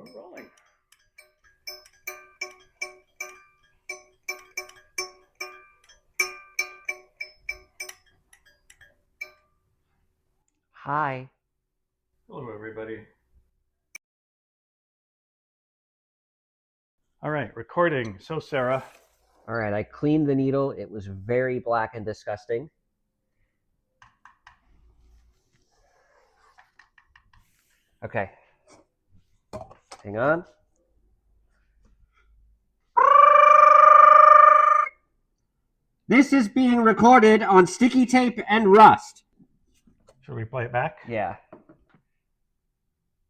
We're rolling. Hi. Hello, everybody. All right, recording. So, Sarah. All right, I cleaned the needle. It was very black and disgusting. Okay. Hang on. This is being recorded on sticky tape and rust. Should we play it back? Yeah.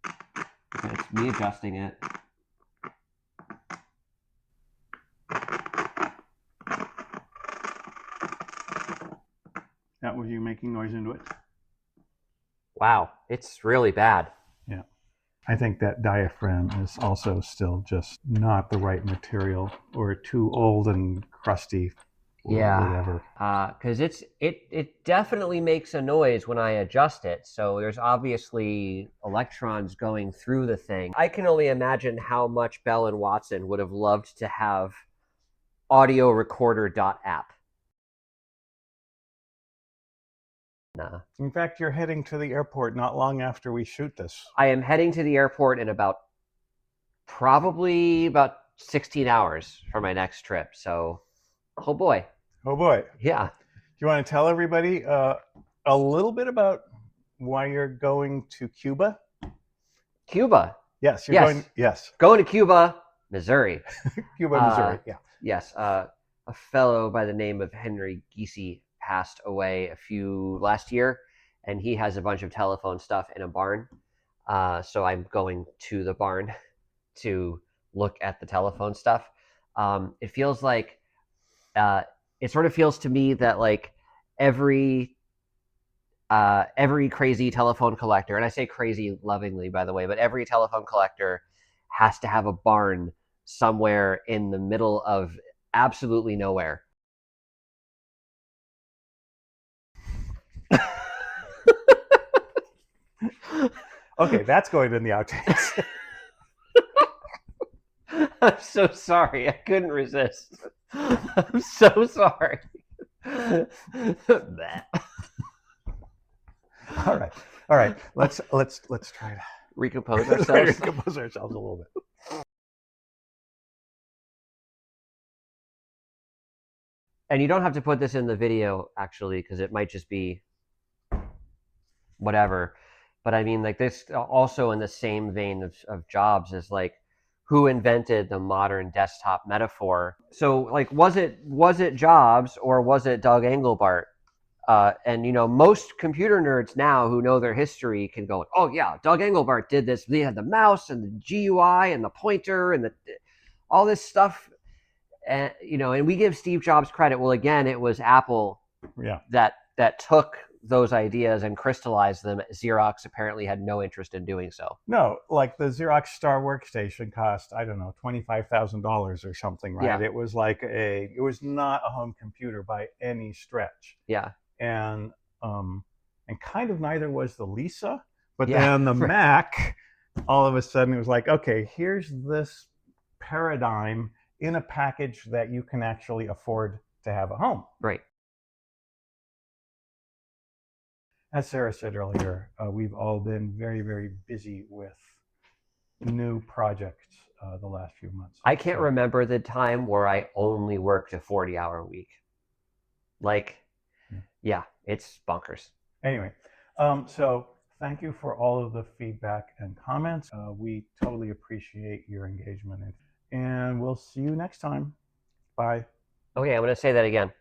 It's me adjusting it. That was you making noise into it? Wow, it's really bad. Yeah. I think that diaphragm is also still just not the right material, or too old and crusty, or whatever. Because it definitely makes a noise when I adjust it. So there's obviously electrons going through the thing. I can only imagine how much Bell and Watson would have loved to have audiorecorder.app. Nah. In fact, you're heading to the airport not long after we shoot this. I am heading to the airport in probably about 16 hours for my next trip. So, oh boy. Oh boy. Yeah. Do you want to tell everybody a little bit about why you're going to Cuba? Cuba. Yes, you're Yes. going. Yes, Going to Cuba, Missouri. Cuba, Missouri. Yeah. Yes. A fellow by the name of Henry Giese passed away last year, and he has a bunch of telephone stuff in a barn. So I'm going to the barn to look at the telephone stuff. It feels like it sort of feels to me that like every crazy telephone collector, and I say crazy lovingly, by the way, but every telephone collector has to have a barn somewhere in the middle of absolutely nowhere. Okay, that's going in the outtakes. I'm so sorry. I couldn't resist. I'm so sorry. All right. Let's try to Recompose ourselves. recompose ourselves a little bit. And you don't have to put this in the video, actually, because it might just be whatever. But I mean, like, this also in the same vein of Jobs is like, who invented the modern desktop metaphor? So, like, was it Jobs or was it Doug Engelbart? And most computer nerds now who know their history can go, oh yeah, Doug Engelbart did this. They had the mouse and the GUI and the pointer and all this stuff. And and we give Steve Jobs credit. Well, again, it was Apple that took those ideas and crystallized them. Xerox apparently had no interest in doing so. No, like the Xerox Star workstation cost, I don't know, $25,000 or something, right? Yeah. It was it was not a home computer by any stretch. Yeah. And kind of neither was the Lisa, but Yeah. then the Mac, all of a sudden it was like, okay, here's this paradigm in a package that you can actually afford to have a home. Right. As Sarah said earlier, we've all been very, very busy with new projects the last few months. I can't remember the time where I only worked a 40-hour week. Like, yeah, it's bonkers. Anyway, so thank you for all of the feedback and comments. We totally appreciate your engagement, and we'll see you next time. Bye. Okay, I'm going to say that again.